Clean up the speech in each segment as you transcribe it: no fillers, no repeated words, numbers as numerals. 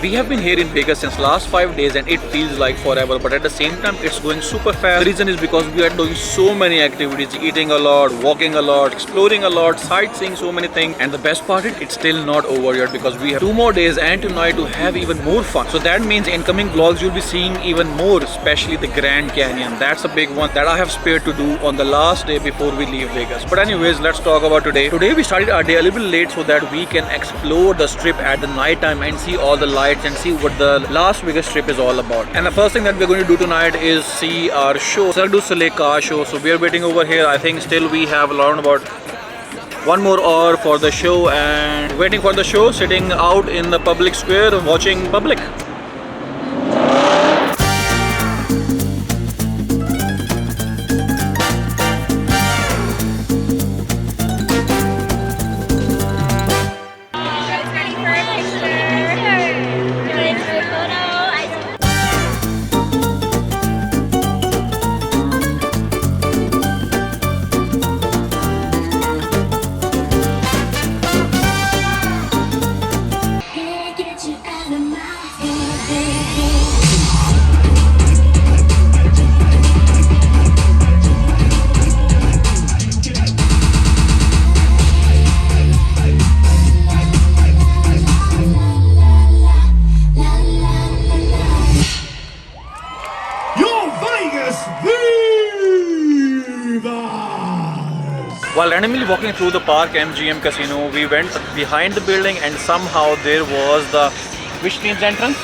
We have been here in Vegas since last 5 days and it feels like forever, but at the same time it's going super fast. The reason is because we are doing so many activities, eating a lot, walking a lot, exploring a lot, sightseeing so many things, and the best part is it's still not over yet because we have 2 more days and tonight to have even more fun. So that means in coming vlogs you'll be seeing even more, especially the Grand Canyon. That's a big one that I have spared to do on the last day before we leave Vegas. But anyways, let's talk about today. Today we started our day a little bit late so that we can explore the strip at the night time and see all the lights and see what the Las Vegas strip is all about. And the first thing that we're going to do tonight is see our show, Cirque Du Soleil KA show. So we are waiting over here. I think still we have around about 1 more hour for the show, and waiting for the show, sitting out in the public square watching public. While randomly walking through the park MGM casino, we went behind the building and somehow there was the, which team's entrance?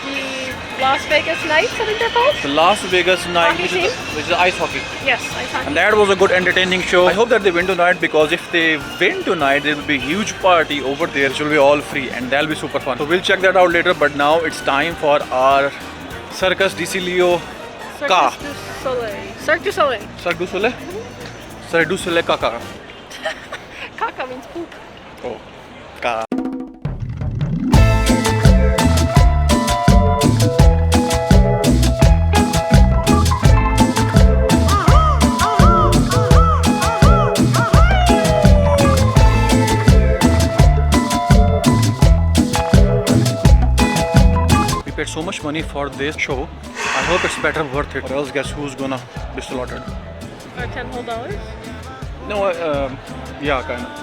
The Las Vegas Knights, I think they're called. The Las Vegas Knights, which is ice hockey. Yes, ice hockey. And that was a good entertaining show. I hope that they win tonight, because if they win tonight, there will be a huge party over there which will be all free and that'll be super fun. So we'll check that out later, but now it's time for our Circus du Soleil KA. Cirque du Soleil. Cirque du Soleil? Cirque du Soleil KA. Kaka means poop. Oh, KA. We paid so much money for this show. I hope it's better worth it, or else guess who's gonna be slaughtered? Our $10 whole dollars? No, yeah, kind of.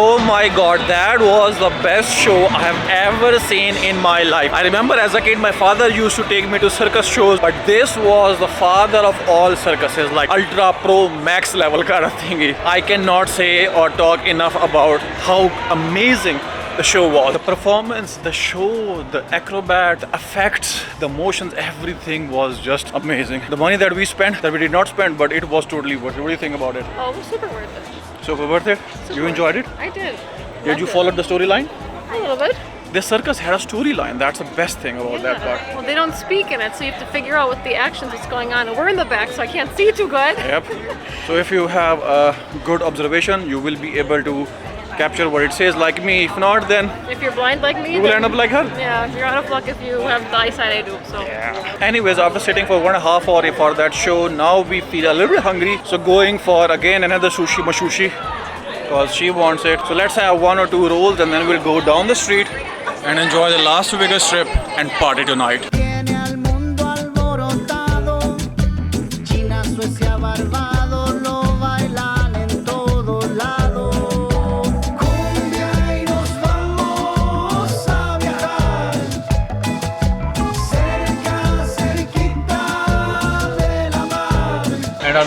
Oh my god, that was the best show I have ever seen in my life. I remember as a kid my father used to take me to circus shows, but this was the father of all circuses, like ultra pro max level kind of thingy. I cannot say or talk enough about how amazing the show was. The performance, the show, the acrobat, the effects, the motions, everything was just amazing. The money that we spent, that we did not spend, but it was totally worth it. What do you think about it? Oh, it was super worth it. Super worth it? You enjoyed it? I did. Did you follow the storyline? A little bit. The circus had a storyline. That's the best thing about that part. Well, they don't speak in it, so you have to figure out what the actions that's going on. And we're in the back, so I can't see too good. Yep. So if you have a good observation, you will be able to capture what it says, like me. If not, then If you're blind like me, you will end up like her. Yeah, you're out of luck if you have the eyesight I do. So. Yeah. Anyways, after sitting for 1.5 hours for that show, now we feel a little bit hungry. So going for again another sushi mashushi, because she wants it. So let's have 1 or 2 rolls and then we'll go down the street and enjoy the Las Vegas strip and party tonight.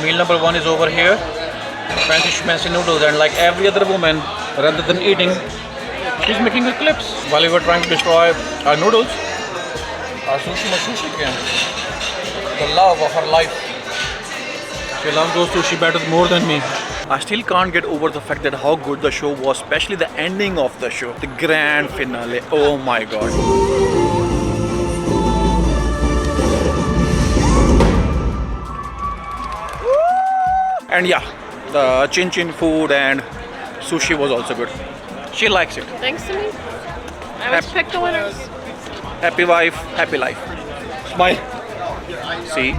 meal number 1 is over here. Fancy schmancy noodles, and like every other woman, rather than eating, she's making her clips. While we were trying to destroy our noodles, our sushi came. The love of her life. She loves those sushi batters more than me. I still can't get over the fact that how good the show was, especially the ending of the show, the grand finale. Oh my god. And yeah, the chin chin food and sushi was also good. She likes it. Thanks to me. I always pick the winners. Happy wife, happy life. Smile. See?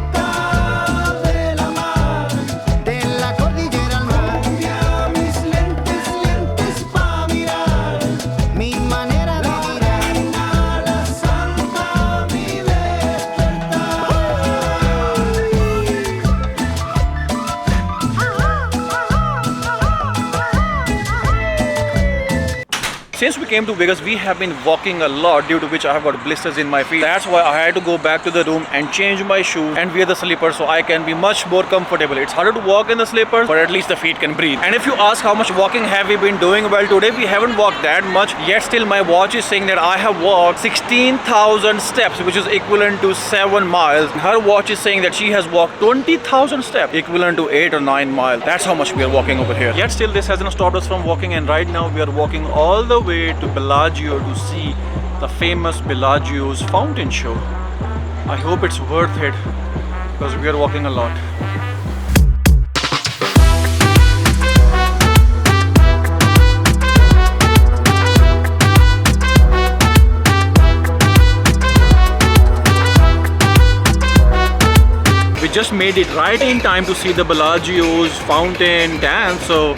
Since we came to Vegas, we have been walking a lot, due to which I have got blisters in my feet. That's why I had to go back to the room and change my shoes and wear the slippers so I can be much more comfortable. It's harder to walk in the slippers, but at least the feet can breathe. And if you ask how much walking have we been doing, well, today we haven't walked that much, yet still my watch is saying that I have walked 16,000 steps, which is equivalent to 7 miles. Her watch is saying that she has walked 20,000 steps, equivalent to 8 or 9 miles. That's how much we are walking over here. Yet still this hasn't stopped us from walking, and right now we are walking all the way to Bellagio to see the famous Bellagio's fountain show. I hope it's worth it because we are walking a lot. We just made it right in time to see the Bellagio's fountain dance, so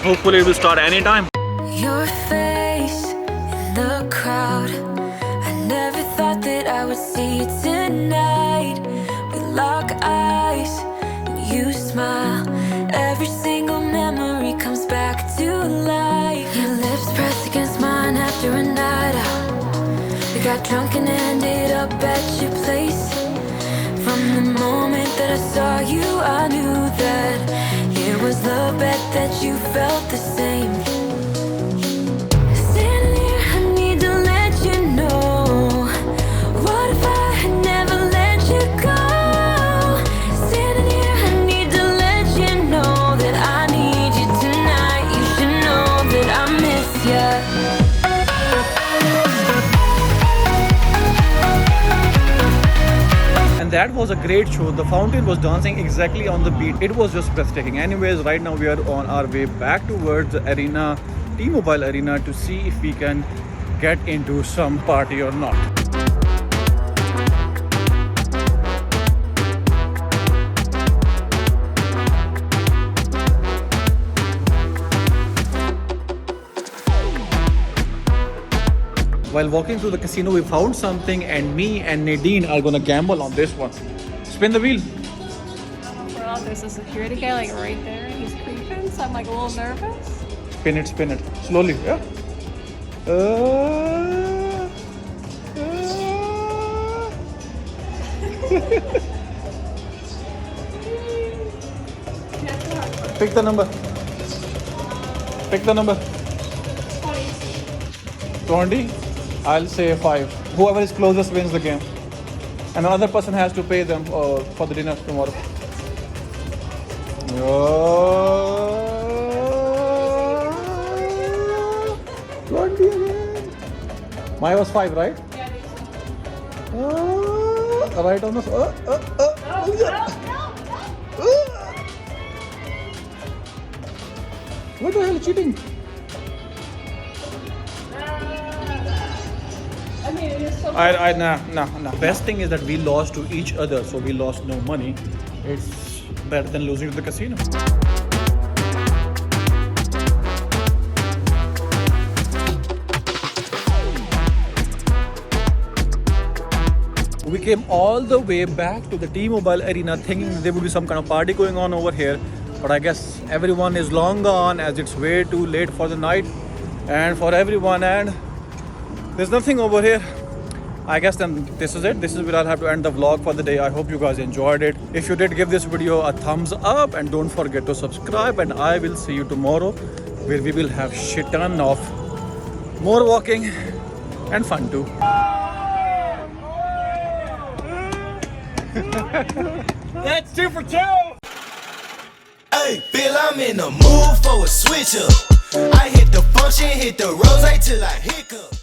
hopefully it will start anytime. Your face in the crowd, I never thought that I would see it tonight. We lock eyes and you smile, every single memory comes back to life. Your lips pressed against mine after a night out. We got drunk and ended up at your place. From the moment that I saw you, I knew that it was the bet that you felt the same. And that was a great show. The fountain was dancing exactly on the beat. It was just breathtaking. Anyways, right now we are on our way back towards the arena, T-Mobile Arena, to see if we can get into some party or not. While walking through the casino, we found something, and me and Nadine are gonna gamble on this one. Spin the wheel. Well, there's a security guy like right there, and he's creeping, so I'm like a little nervous. Spin it. Slowly, yeah? Pick the number. 20. I'll say 5. Whoever is closest wins the game. And another person has to pay them for the dinner tomorrow. Mine was 5, right? Yeah, I think so. Right on the... What the hell is cheating? I mean, it is so No. Best thing is that we lost to each other, so we lost no money. It's better than losing to the casino. We came all the way back to the T-Mobile Arena thinking there would be some kind of party going on over here, but I guess everyone is long gone as it's way too late for the night and for everyone, and there's nothing over here. I guess then this is it. This is where I'll have to end the vlog for the day. I hope you guys enjoyed it. If you did, give this video a thumbs up and don't forget to subscribe, and I will see you tomorrow where we will have shit ton of more walking and fun too. That's 2 for 2. Hey, Bill, I'm in the mood for a switch up. I hit the function, hit the rose till I hiccup.